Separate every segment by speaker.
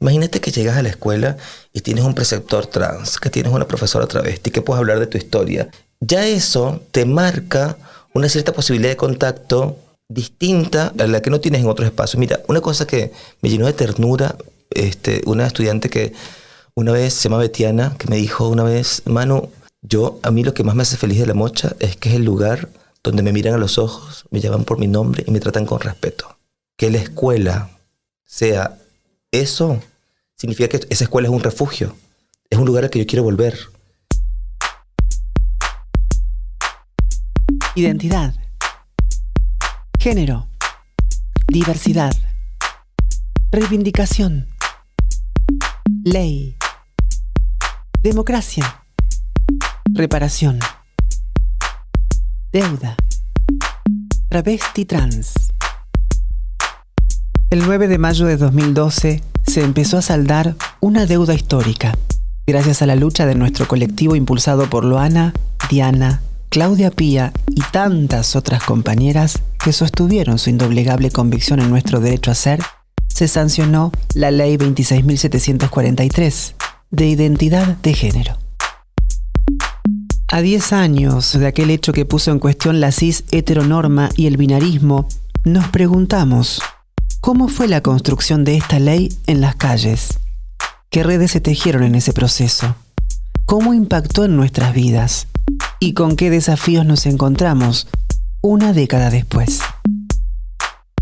Speaker 1: Imagínate que llegas a la escuela y tienes un preceptor trans, que tienes una profesora travesti, que puedes hablar de tu historia. Ya eso te marca una cierta posibilidad de contacto distinta a la que no tienes en otros espacios. Mira, una cosa que me llenó de ternura, una estudiante que una vez, se llama Betiana, que me dijo una vez, Manu, a mí lo que más me hace feliz de La Mocha es que es el lugar donde me miran a los ojos, me llaman por mi nombre y me tratan con respeto. Que la escuela sea eso, significa que esa escuela es un refugio, es un lugar al que yo quiero volver.
Speaker 2: Identidad, género, diversidad, reivindicación, ley, democracia, reparación, deuda, travesti trans. El 9 de mayo de 2012 se empezó a saldar una deuda histórica, gracias a la lucha de nuestro colectivo impulsado por Loana, Diana, Claudia Pía y tantas otras compañeras que sostuvieron su indoblegable convicción en nuestro derecho a ser. Se sancionó la Ley 26.743 de Identidad de Género. A 10 años de aquel hecho que puso en cuestión la cis heteronorma y el binarismo, nos preguntamos, ¿cómo fue la construcción de esta ley en las calles? ¿Qué redes se tejieron en ese proceso? ¿Cómo impactó en nuestras vidas? ¿Y con qué desafíos nos encontramos una década después?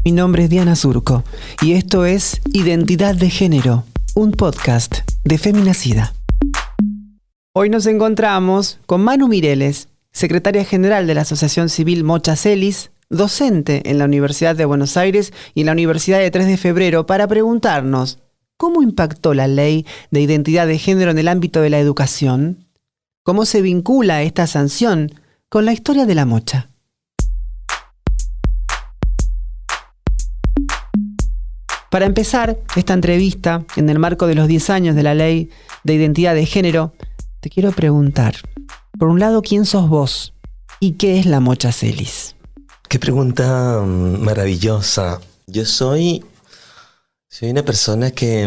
Speaker 2: Mi nombre es Diana Surco y esto es Identidad de Género, un podcast de Feminacida. Hoy nos encontramos con Manu Mireles, secretaria general de la Asociación Civil Mocha Celis, docente en la Universidad de Buenos Aires y en la Universidad de 3 de Febrero, para preguntarnos ¿cómo impactó la Ley de Identidad de Género en el ámbito de la educación? ¿Cómo se vincula esta sanción con la historia de la mocha? Para empezar esta entrevista, en el marco de los 10 años de la Ley de Identidad de Género, te quiero preguntar, por un lado, ¿quién sos vos? ¿Y qué es la Mocha Celis?
Speaker 1: Qué pregunta maravillosa. Yo soy una persona que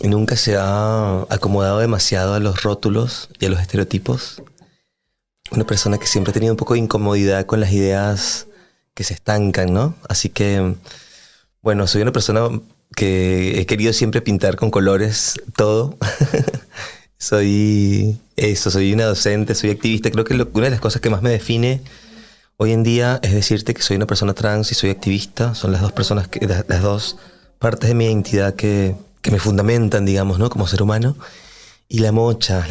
Speaker 1: nunca se ha acomodado demasiado a los rótulos y a los estereotipos. Una persona que siempre ha tenido un poco de incomodidad con las ideas que se estancan, ¿no? Así que, bueno, soy una persona que he querido siempre pintar con colores todo. Soy una docente, soy activista. Creo que una de las cosas que más me define hoy en día es decirte que soy una persona trans y soy activista. Son las dos personas, las dos partes de mi identidad que me fundamentan, digamos, ¿no? Como ser humano. Y la mocha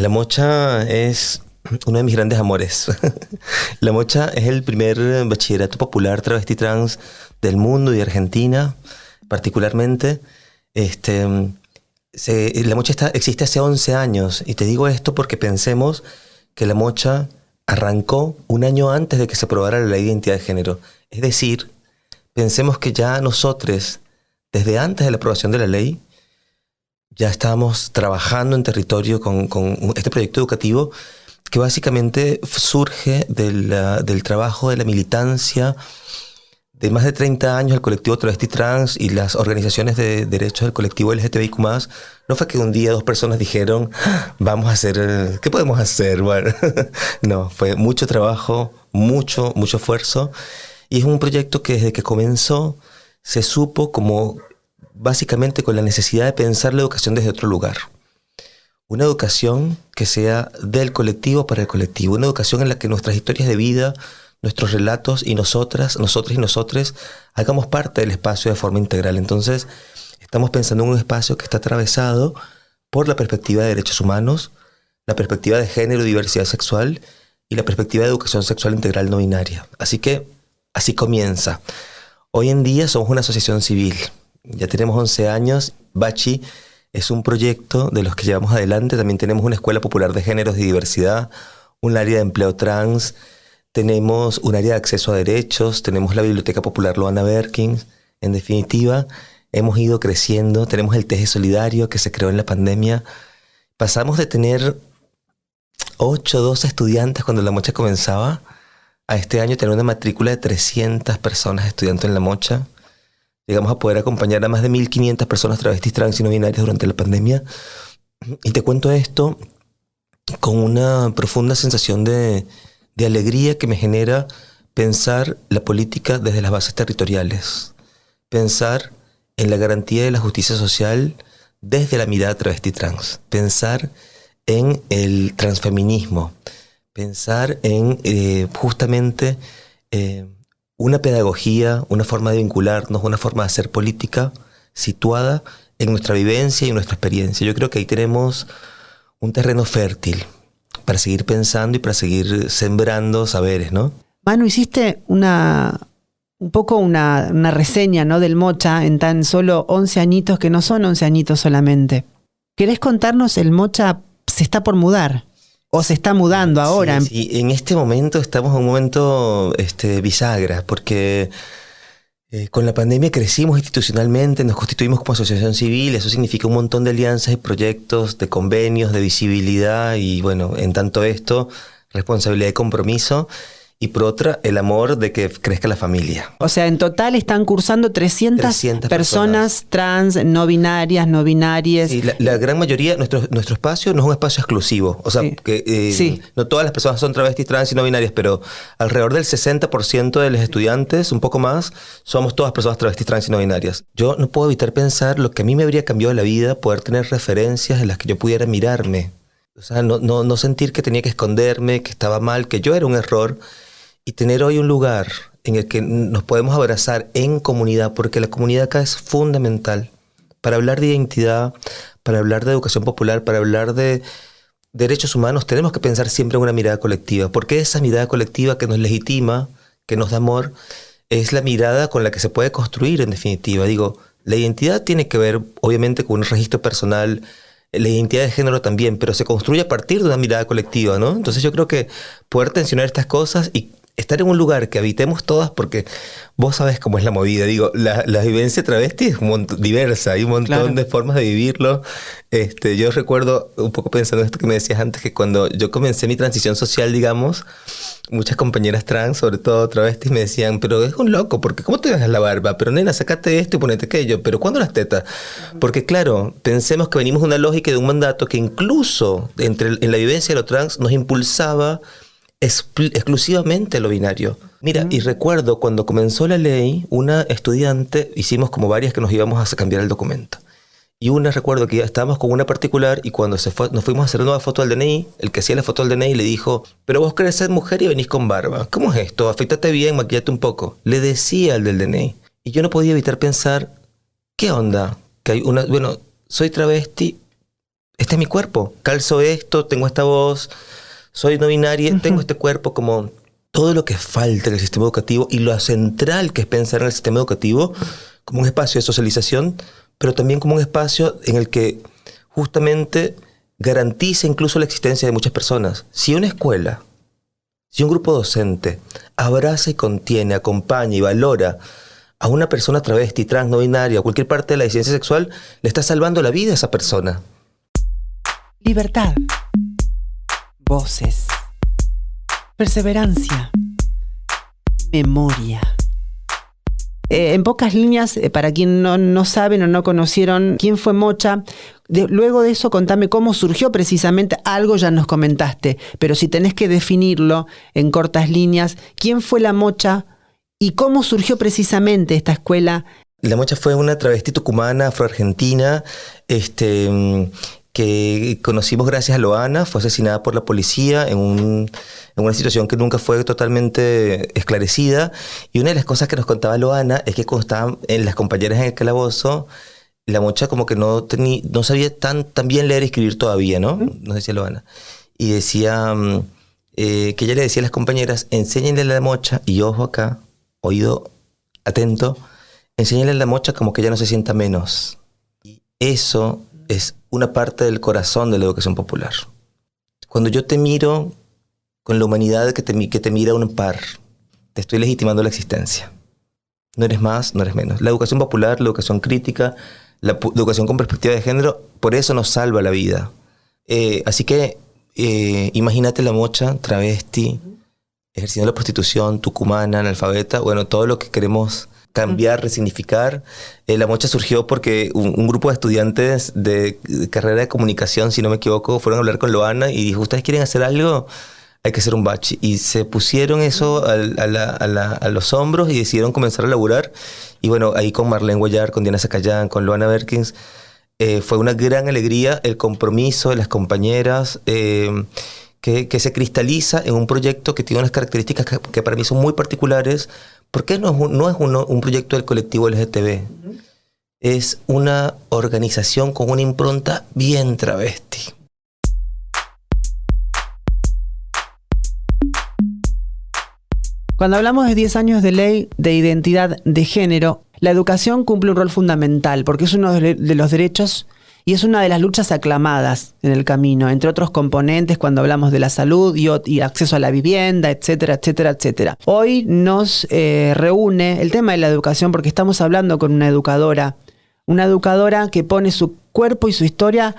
Speaker 1: es uno de mis grandes amores. La mocha es el primer bachillerato popular travesti trans del mundo y de Argentina, particularmente. La mocha existe hace 11 años, y te digo esto porque pensemos que la mocha arrancó un año antes de que se aprobara la Ley de Identidad de Género. Es decir, pensemos que ya nosotros, desde antes de la aprobación de la ley, ya estábamos trabajando en territorio con este proyecto educativo que básicamente surge del trabajo de la militancia de más de 30 años del colectivo travesti trans y las organizaciones de derechos del colectivo LGTBIQ+. No fue que un día dos personas dijeron, vamos a hacer, ¿qué podemos hacer? Bueno, no, fue mucho trabajo, mucho esfuerzo, y es un proyecto que desde que comenzó se supo como básicamente con la necesidad de pensar la educación desde otro lugar. Una educación que sea del colectivo para el colectivo, una educación en la que nuestras historias de vida, nuestros relatos y nosotros y nosotres hagamos parte del espacio de forma integral. Entonces, estamos pensando en un espacio que está atravesado por la perspectiva de derechos humanos, la perspectiva de género y diversidad sexual y la perspectiva de educación sexual integral no binaria. Así que, así comienza. Hoy en día somos una asociación civil. Ya tenemos 11 años. Bachi es un proyecto de los que llevamos adelante. También tenemos una escuela popular de géneros y diversidad, un área de empleo trans, tenemos un área de acceso a derechos, tenemos la Biblioteca Popular Loana Berkins. En definitiva, hemos ido creciendo. Tenemos el TG Solidario que se creó en la pandemia. Pasamos de tener 8 o 12 estudiantes cuando la mocha comenzaba a este año tener una matrícula de 300 personas estudiando en la mocha. llegamos a poder acompañar a más de 1.500 personas travestis, trans y no binarias durante la pandemia. Y te cuento esto con una profunda sensación de alegría que me genera pensar la política desde las bases territoriales. Pensar en la garantía de la justicia social desde la mirada travesti trans. Pensar en el transfeminismo. Pensar en justamente una pedagogía, una forma de vincularnos, una forma de hacer política situada en nuestra vivencia y en nuestra experiencia. Yo creo que ahí tenemos un terreno fértil para seguir pensando y para seguir sembrando saberes, ¿no?
Speaker 2: Manu, hiciste un poco una reseña, ¿no?, del Mocha en tan solo 11 añitos, que no son 11 añitos solamente. ¿Querés contarnos, el Mocha se está por mudar? ¿O se está mudando ahora?
Speaker 1: Sí, en este momento estamos en un momento bisagra, porque con la pandemia crecimos institucionalmente, nos constituimos como asociación civil, eso significa un montón de alianzas y proyectos, de convenios, de visibilidad y bueno, en tanto esto, responsabilidad y compromiso. Y por otra, el amor de que crezca la familia.
Speaker 2: O sea, en total están cursando 300 personas trans, no binarias, no binarias.
Speaker 1: Sí, la gran mayoría, nuestro espacio no es un espacio exclusivo. O sea, sí. Sí. No todas las personas son travestis, trans y no binarias, pero alrededor del 60% de los estudiantes, un poco más, somos todas personas travestis, trans y no binarias. Yo no puedo evitar pensar lo que a mí me habría cambiado la vida, poder tener referencias en las que yo pudiera mirarme. O sea, no sentir que tenía que esconderme, que estaba mal, que yo era un error. Y tener hoy un lugar en el que nos podemos abrazar en comunidad, porque la comunidad acá es fundamental para hablar de identidad, para hablar de educación popular, para hablar de derechos humanos. Tenemos que pensar siempre en una mirada colectiva, porque esa mirada colectiva que nos legitima, que nos da amor, es la mirada con la que se puede construir en definitiva. Digo, la identidad tiene que ver obviamente con un registro personal, la identidad de género también, pero se construye a partir de una mirada colectiva, ¿no? Entonces yo creo que poder tensionar estas cosas y estar en un lugar que habitemos todas, porque vos sabés cómo es la movida. Digo, la vivencia travesti es diversa, hay un montón de formas de vivirlo. Yo recuerdo, un poco pensando en esto que me decías antes, que cuando yo comencé mi transición social, digamos, muchas compañeras trans, sobre todo travestis, me decían, pero es un loco, porque ¿cómo te dejas la barba? Pero nena, sacate esto y ponete aquello. ¿Pero cuándo las tetas? Porque claro, pensemos que venimos de una lógica y de un mandato que incluso en la vivencia de lo trans nos impulsaba exclusivamente lo binario. Mira, y recuerdo cuando comenzó la ley, una estudiante, hicimos como varias que nos íbamos a cambiar el documento. Y una, recuerdo que ya estábamos con una particular y cuando nos fuimos a hacer una nueva foto del DNI, el que hacía la foto del DNI le dijo, pero vos querés ser mujer y venís con barba. ¿Cómo es esto? Afeitate bien, maquillate un poco. Le decía al del DNI. Y yo no podía evitar pensar, ¿qué onda? Que hay bueno, soy travesti, este es mi cuerpo. Calzo esto, tengo esta voz, soy no binaria, tengo este cuerpo, como todo lo que falta en el sistema educativo y lo central que es pensar en el sistema educativo como un espacio de socialización, pero también como un espacio en el que justamente garantiza incluso la existencia de muchas personas. Si una escuela, si un grupo docente abraza y contiene, acompaña y valora a una persona travesti, trans, no binaria, o cualquier parte de la disidencia sexual, le está salvando la vida a esa persona.
Speaker 2: Libertad. Voces. Perseverancia. Memoria. En pocas líneas, para quien no saben o no conocieron quién fue Mocha, luego de eso contame cómo surgió precisamente, algo ya nos comentaste, pero si tenés que definirlo en cortas líneas, ¿quién fue la Mocha y cómo surgió precisamente esta escuela?
Speaker 1: La Mocha fue una travesti tucumana, afroargentina, que conocimos gracias a Loana. Fue asesinada por la policía en una situación que nunca fue totalmente esclarecida. Y una de las cosas que nos contaba Loana es que cuando estaban las compañeras en el calabozo, la Mocha como que no sabía tan bien leer y escribir todavía, ¿no? Nos decía Loana. Y decía que ella le decía a las compañeras, enséñenle a la Mocha, y ojo acá, oído atento, enséñenle a la Mocha como que ella no se sienta menos. Y eso es una parte del corazón de la educación popular. Cuando yo te miro con la humanidad que te mira un par, te estoy legitimando la existencia. No eres más, no eres menos. La educación popular, la educación crítica, la educación con perspectiva de género, por eso nos salva la vida. Así que imagínate la Mocha, travesti, ejerciendo la prostitución, tucumana, analfabeta, bueno, todo lo que queremos cambiar, resignificar. La Mocha surgió porque un grupo de estudiantes de carrera de comunicación, si no me equivoco, fueron a hablar con Loana y dijo, ¿ustedes quieren hacer algo? Hay que hacer un bachi. Y se pusieron eso a los hombros y decidieron comenzar a laburar. Y bueno, ahí con Marlene Guayar, con Diana Zacayán, con Loana Berkins, fue una gran alegría el compromiso de las compañeras que se cristaliza en un proyecto que tiene unas características que para mí son muy particulares, porque no es un proyecto del colectivo LGTB. Es una organización con una impronta bien travesti.
Speaker 2: Cuando hablamos de 10 años de ley de identidad de género, la educación cumple un rol fundamental porque es uno de los derechos y es una de las luchas aclamadas en el camino, entre otros componentes cuando hablamos de la salud y acceso a la vivienda, etcétera, etcétera, etcétera. Hoy nos reúne el tema de la educación porque estamos hablando con una educadora que pone su cuerpo y su historia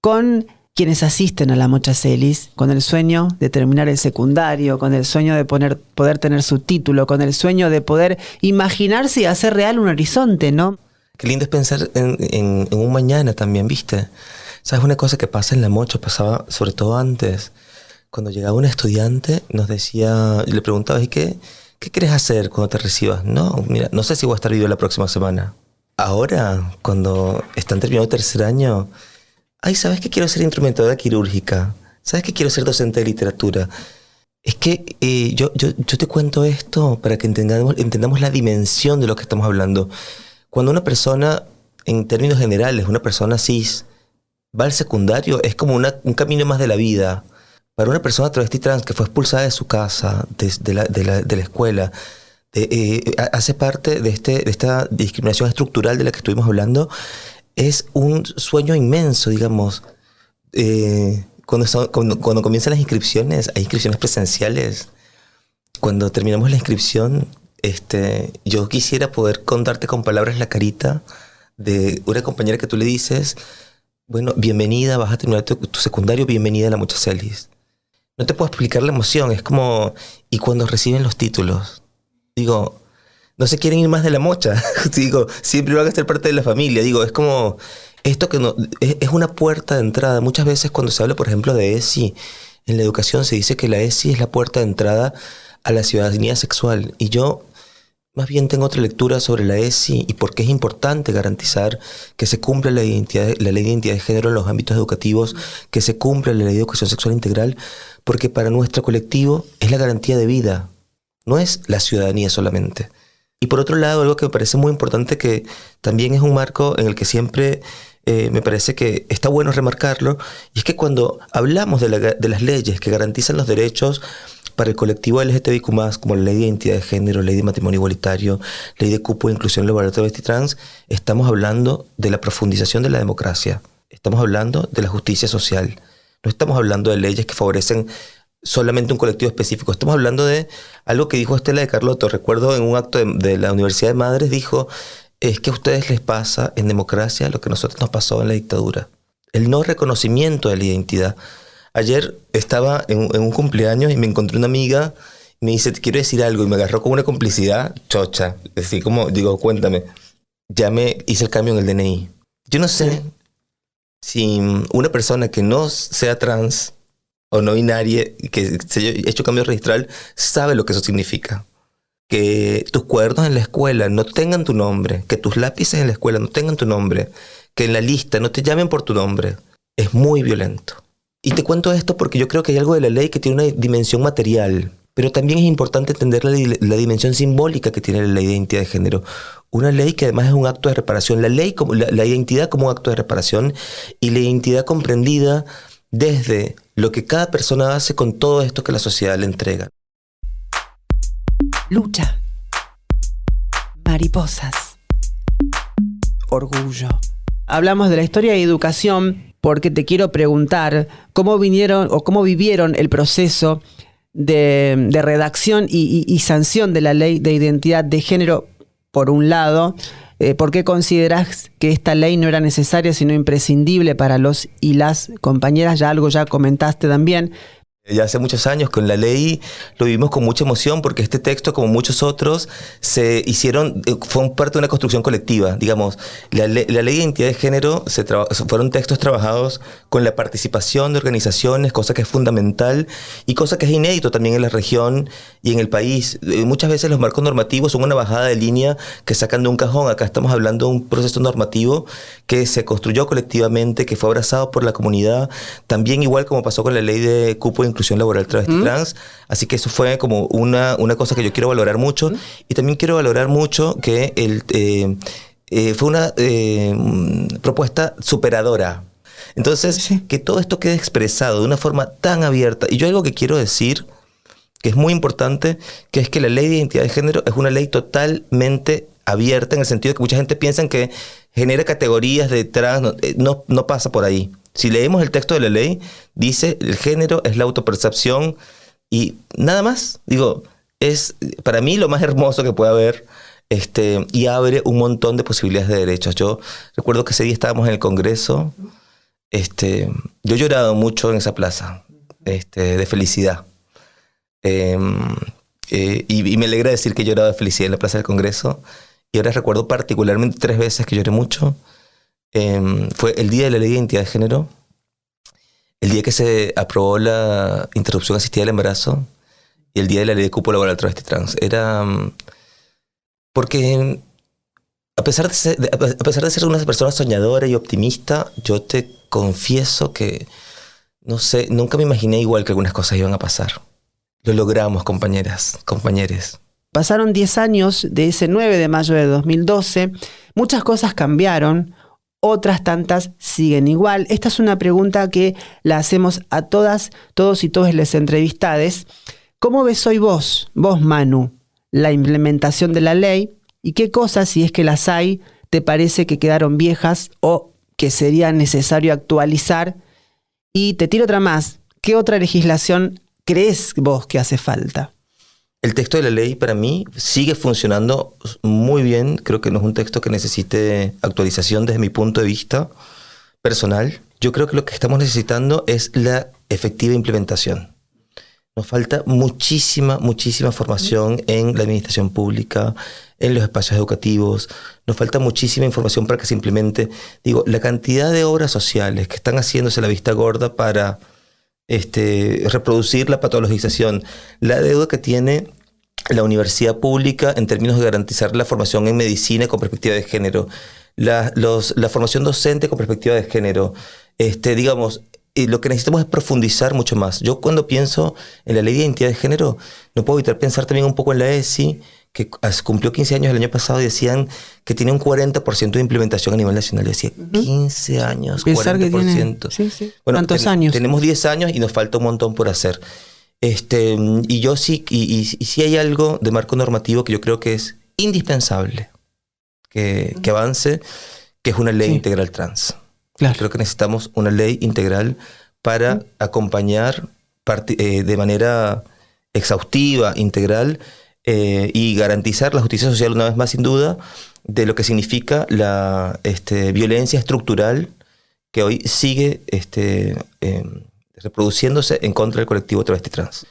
Speaker 2: con quienes asisten a la Mocha Celis, con el sueño de terminar el secundario, con el sueño de poder tener su título, con el sueño de poder imaginarse y hacer real un horizonte, ¿no?
Speaker 1: Qué lindo es pensar en un mañana también, ¿viste? ¿Sabes una cosa que pasa en la Mocha? Pasaba sobre todo antes. Cuando llegaba un estudiante, nos decía, le preguntaba, ¿y qué quieres hacer cuando te recibas? No, mira, no sé si voy a estar vivo la próxima semana. Ahora, cuando están terminando tercer año, ay, ¿sabes que quiero ser instrumentadora quirúrgica? ¿Sabes que quiero ser docente de literatura? Es que yo te cuento esto para que entendamos la dimensión de lo que estamos hablando. Cuando una persona, en términos generales, una persona cis, va al secundario, es como un camino más de la vida. Para una persona travesti trans que fue expulsada de su casa, de la escuela, hace parte de esta discriminación estructural de la que estuvimos hablando, es un sueño inmenso, digamos. Cuando comienzan las inscripciones, hay inscripciones presenciales. Cuando terminamos la inscripción, yo quisiera poder contarte con palabras la carita de una compañera que tú le dices, bueno, bienvenida, vas a terminar tu secundario, bienvenida a la Mocha Celis. No te puedo explicar la emoción, es como, y cuando reciben los títulos, digo, no se quieren ir más de la Mocha, digo, siempre van a ser parte de la familia, digo, es como, esto que no, es una puerta de entrada. Muchas veces cuando se habla, por ejemplo, de ESI, en la educación se dice que la ESI es la puerta de entrada a la ciudadanía sexual, y yo más bien tengo otra lectura sobre la ESI y por qué es importante garantizar que se cumpla la ley de identidad de género en los ámbitos educativos, que se cumpla la ley de educación sexual integral, porque para nuestro colectivo es la garantía de vida, no es la ciudadanía solamente. Y por otro lado, algo que me parece muy importante, que también es un marco en el que siempre me parece que está bueno remarcarlo, y es que cuando hablamos de las leyes que garantizan los derechos para el colectivo LGTBIQ+, como la ley de identidad de género, ley de matrimonio igualitario, ley de cupo de inclusión laboral travesti trans, estamos hablando de la profundización de la democracia, estamos hablando de la justicia social, no estamos hablando de leyes que favorecen solamente un colectivo específico, estamos hablando de algo que dijo Estela de Carlotto, recuerdo en un acto de la Universidad de Madres, dijo, es que a ustedes les pasa en democracia lo que a nosotros nos pasó en la dictadura, el no reconocimiento de la identidad. Ayer estaba en un cumpleaños y me encontré una amiga y me dice, te quiero decir algo, y me agarró con una complicidad chocha. Así como, digo, cuéntame. Ya me hice el cambio en el DNI. Yo no sé si una persona que no sea trans o no binaria, que se haya hecho cambio registral, sabe lo que eso significa. Que tus cuadernos en la escuela no tengan tu nombre, que tus lápices en la escuela no tengan tu nombre, que en la lista no te llamen por tu nombre. Es muy violento. Y te cuento esto porque yo creo que hay algo de la ley que tiene una dimensión material, pero también es importante entender la dimensión simbólica que tiene la ley de identidad de género. Una ley que además es un acto de reparación. La ley, como la identidad como un acto de reparación, y la identidad comprendida desde lo que cada persona hace con todo esto que la sociedad le entrega.
Speaker 2: Lucha. Mariposas. Orgullo. Hablamos de la historia de educación porque te quiero preguntar cómo vivieron el proceso de redacción y sanción de la ley de identidad de género, por un lado. ¿Por qué considerás que esta ley no era necesaria, sino imprescindible para los y las compañeras? Ya algo ya comentaste también.
Speaker 1: Ya hace muchos años con la ley lo vivimos con mucha emoción porque este texto, como muchos otros, fue parte de una construcción colectiva. Digamos, la ley de identidad de género fueron textos trabajados con la participación de organizaciones, cosa que es fundamental y cosa que es inédito también en la región y en el país. Muchas veces los marcos normativos son una bajada de línea que sacan de un cajón. Acá estamos hablando de un proceso normativo que se construyó colectivamente, que fue abrazado por la comunidad, también igual como pasó con la ley de cupo de inclusión laboral travesti trans. Así que eso fue como una cosa que yo quiero valorar mucho. Y también quiero valorar mucho que fue una propuesta superadora. Entonces, que todo esto quede expresado de una forma tan abierta. Y yo algo que quiero decir, que es muy importante, que es que la ley de identidad de género es una ley totalmente abierta, en el sentido de que mucha gente piensa que genera categorías de trans. No pasa por ahí. Si leemos el texto de la ley, dice el género es la autopercepción y nada más. Digo, es para mí lo más hermoso que puede haber, y abre un montón de posibilidades de derechos. Yo recuerdo que ese día estábamos en el Congreso. Yo he llorado mucho en esa plaza, de felicidad. Y me alegra decir que he llorado de felicidad en la Plaza del Congreso. Y ahora recuerdo particularmente 3 veces que lloré mucho. Fue el día de la ley de identidad de género, el día que se aprobó la interrupción asistida del embarazo y el día de la ley de cupo laboral travesti trans. Era porque a pesar de ser una persona soñadora y optimista, yo te confieso que no sé, nunca me imaginé igual que algunas cosas iban a pasar. Lo logramos, compañeras, compañeros.
Speaker 2: Pasaron 10 años de ese 9 de mayo de 2012. Muchas cosas cambiaron. Otras tantas siguen igual. Esta es una pregunta que la hacemos a todas, todos y todas las entrevistades. ¿Cómo ves hoy vos, Manu, la implementación de la ley? ¿Y qué cosas, si es que las hay, te parece que quedaron viejas o que sería necesario actualizar? Y te tiro otra más. ¿Qué otra legislación crees vos que hace falta?
Speaker 1: El texto de la ley para mí sigue funcionando muy bien. Creo que no es un texto que necesite actualización desde mi punto de vista personal. Yo creo que lo que estamos necesitando es la efectiva implementación. Nos falta muchísima formación en la administración pública, en los espacios educativos. Nos falta muchísima información para que se implemente. Digo, la cantidad de obras sociales que están haciéndose la vista gorda para reproducir la patologización, la deuda que tiene la universidad pública en términos de garantizar la formación en medicina con perspectiva de género, la formación docente con perspectiva de género. Digamos, lo que necesitamos es profundizar mucho más. Yo cuando pienso en la ley de identidad de género, no puedo evitar pensar también un poco en la ESI, que cumplió 15 años el año pasado y decían que tiene un 40% de implementación a nivel nacional. Yo decía, 15 años,
Speaker 2: pensar
Speaker 1: 40%.
Speaker 2: Que tiene, sí.
Speaker 1: Bueno,
Speaker 2: ¿cuántos años?
Speaker 1: Tenemos 10 años y nos falta un montón por hacer. Y yo sí, y sí hay algo de marco normativo que yo creo que es indispensable que avance, que es una ley integral trans.
Speaker 2: Claro.
Speaker 1: Creo que necesitamos una ley integral para acompañar de manera exhaustiva, integral, y garantizar la justicia social, una vez más, sin duda, de lo que significa la violencia estructural que hoy sigue reproduciéndose en contra del colectivo travesti trans.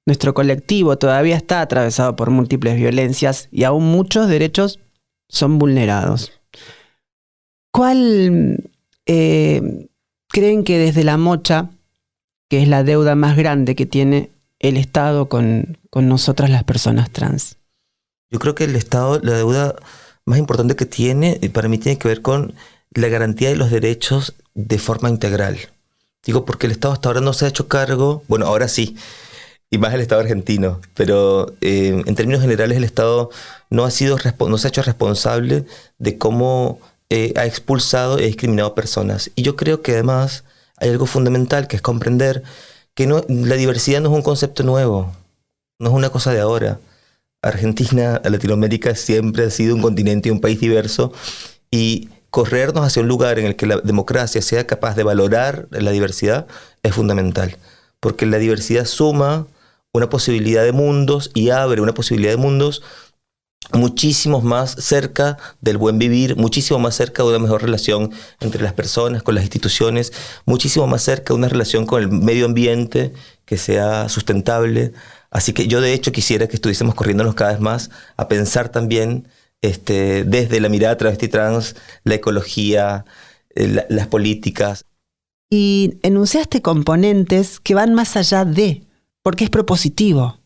Speaker 2: Nuestro colectivo todavía está atravesado por múltiples violencias y aún muchos derechos son vulnerados. ¿Cuál creen que desde la mocha, que es la deuda más grande que tiene el Estado con nosotras las personas trans?
Speaker 1: Yo creo que el Estado, la deuda más importante que tiene, para mí tiene que ver con la garantía de los derechos de forma integral. Digo, porque el Estado hasta ahora no se ha hecho cargo, bueno, ahora sí, y más el Estado argentino, pero en términos generales el Estado no se ha hecho responsable de cómo ha expulsado y ha discriminado a personas. Y yo creo que además hay algo fundamental, que es comprender que la diversidad no es un concepto nuevo, no es una cosa de ahora. Argentina, Latinoamérica siempre ha sido un continente y un país diverso, y corrernos hacia un lugar en el que la democracia sea capaz de valorar la diversidad es fundamental, porque la diversidad suma una posibilidad de mundos y abre una posibilidad de mundos muchísimo más cerca del buen vivir, muchísimo más cerca de una mejor relación entre las personas, con las instituciones, muchísimo más cerca de una relación con el medio ambiente que sea sustentable. Así que yo de hecho quisiera que estuviésemos corriéndonos cada vez más a pensar también desde la mirada travesti trans, la ecología, las políticas.
Speaker 2: Y enunciaste componentes que van más allá de, porque es propositivo,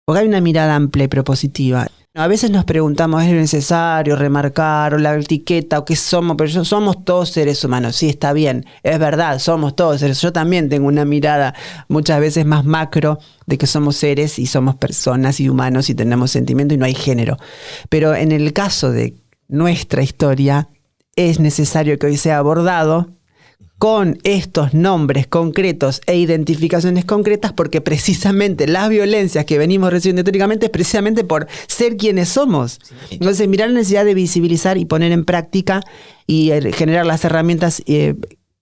Speaker 2: porque hay una mirada amplia y propositiva. A veces nos preguntamos, ¿es necesario remarcar o la etiqueta o qué somos? Pero somos todos seres humanos. Sí, está bien, es verdad, somos todos seres. Yo también tengo una mirada muchas veces más macro de que somos seres y somos personas y humanos y tenemos sentimiento y no hay género. Pero en el caso de nuestra historia, es necesario que hoy sea abordado con estos nombres concretos e identificaciones concretas, porque precisamente las violencias que venimos recibiendo históricamente es precisamente por ser quienes somos. Entonces, mirar la necesidad de visibilizar y poner en práctica y generar las herramientas,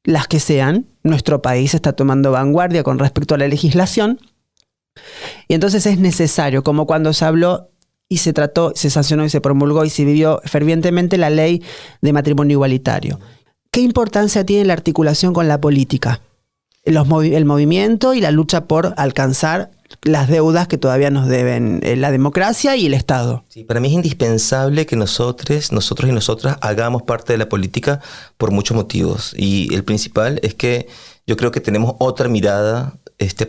Speaker 2: las que sean. Nuestro país está tomando vanguardia con respecto a la legislación. Y entonces es necesario, como cuando se habló y se trató, se sancionó y se promulgó y se vivió fervientemente la ley de matrimonio igualitario. ¿Qué importancia tiene la articulación con la política? El movimiento y la lucha por alcanzar las deudas que todavía nos deben la democracia y el Estado.
Speaker 1: Sí, para mí es indispensable que nosotros y nosotras hagamos parte de la política por muchos motivos. Y el principal es que yo creo que tenemos otra mirada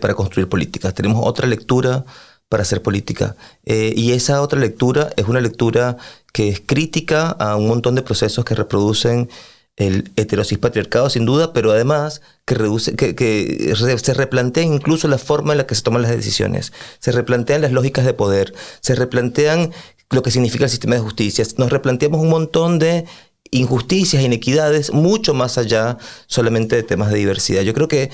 Speaker 1: para construir políticas. Tenemos otra lectura para hacer política. Y esa otra lectura es una lectura que es crítica a un montón de procesos que reproducen el heterosis patriarcado, sin duda, pero además que se replantea incluso la forma en la que se toman las decisiones, se replantean las lógicas de poder, se replantean lo que significa el sistema de justicia, nos replanteamos un montón de injusticias, inequidades, mucho más allá solamente de temas de diversidad. Yo creo que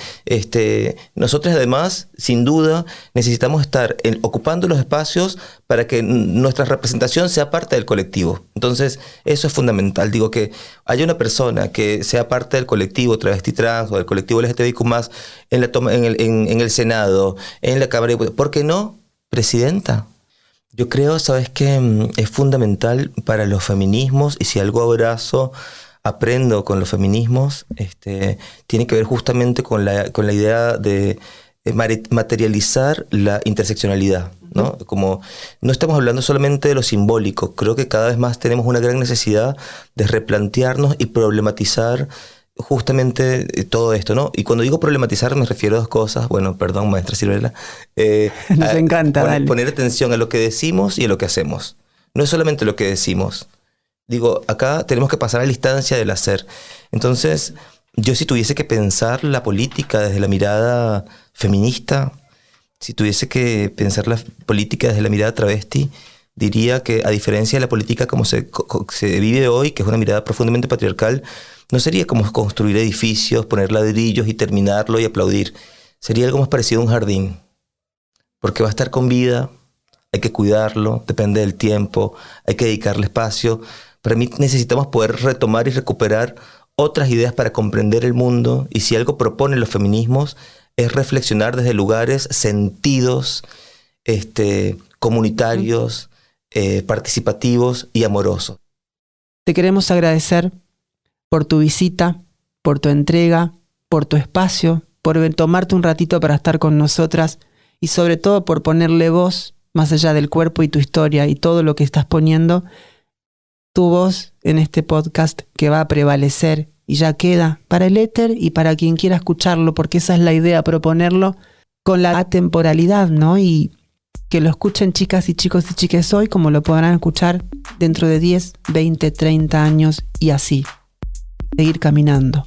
Speaker 1: nosotros además, sin duda, necesitamos estar ocupando los espacios para que nuestra representación sea parte del colectivo. Entonces, eso es fundamental. Digo, que haya una persona que sea parte del colectivo travesti trans o del colectivo LGTBIQ+, en el Senado, en la Cámara de Diputados. ¿Por qué no presidenta? Yo creo, ¿sabes qué? Es fundamental para los feminismos, y si algo aprendo con los feminismos, tiene que ver justamente con la idea de materializar la interseccionalidad, ¿no? Como no estamos hablando solamente de lo simbólico, creo que cada vez más tenemos una gran necesidad de replantearnos y problematizar justamente todo esto, ¿no? Y cuando digo problematizar me refiero a dos cosas. Bueno, perdón, maestra Ciruela.
Speaker 2: Nos encanta,
Speaker 1: poner atención a lo que decimos y a lo que hacemos. No es solamente lo que decimos. Digo, acá tenemos que pasar a la instancia del hacer. Entonces, yo si tuviese que pensar la política desde la mirada feminista, si tuviese que pensar la política desde la mirada travesti, diría que a diferencia de la política como se vive hoy, que es una mirada profundamente patriarcal, no sería como construir edificios, poner ladrillos y terminarlo y aplaudir. Sería algo más parecido a un jardín. Porque va a estar con vida, hay que cuidarlo, depende del tiempo, hay que dedicarle espacio. Para mí necesitamos poder retomar y recuperar otras ideas para comprender el mundo. Y si algo proponen los feminismos es reflexionar desde lugares sentidos, comunitarios, participativos y amorosos.
Speaker 2: Te queremos agradecer por tu visita, por tu entrega, por tu espacio, por tomarte un ratito para estar con nosotras y sobre todo por ponerle voz, más allá del cuerpo y tu historia y todo lo que estás poniendo, tu voz en este podcast que va a prevalecer y ya queda para el éter y para quien quiera escucharlo, porque esa es la idea, proponerlo con la atemporalidad, ¿no? Y que lo escuchen chicas y chicos y chiques hoy como lo podrán escuchar dentro de 10, 20, 30 años y así. Seguir caminando.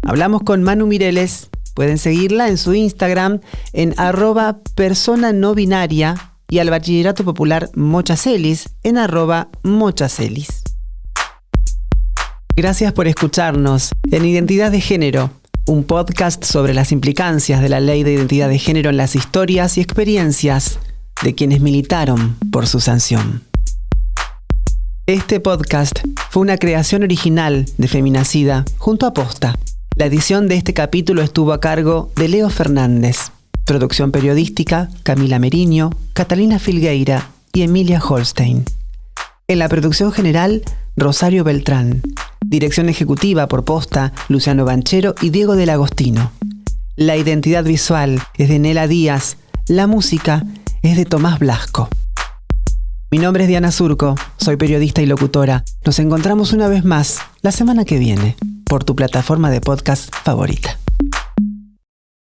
Speaker 2: Hablamos con Manu Mireles. Pueden seguirla en su Instagram en @personanoBinaria y al Bachillerato Popular Mochacelis en @Mochacelis. Gracias por escucharnos en Identidad de Género, un podcast sobre las implicancias de la Ley de Identidad de Género en las historias y experiencias de quienes militaron por su sanción. Este podcast fue una creación original de Feminacida junto a Posta. La edición de este capítulo estuvo a cargo de Leo Fernández. Producción periodística, Camila Meriño, Catalina Filgueira y Emilia Holstein. En la producción general, Rosario Beltrán. Dirección ejecutiva por posta, Luciano Banchero y Diego del Agostino. La identidad visual es de Nela Díaz. La música es de Tomás Blasco. Mi nombre es Diana Surco, soy periodista y locutora. Nos encontramos una vez más la semana que viene por tu plataforma de podcast favorita.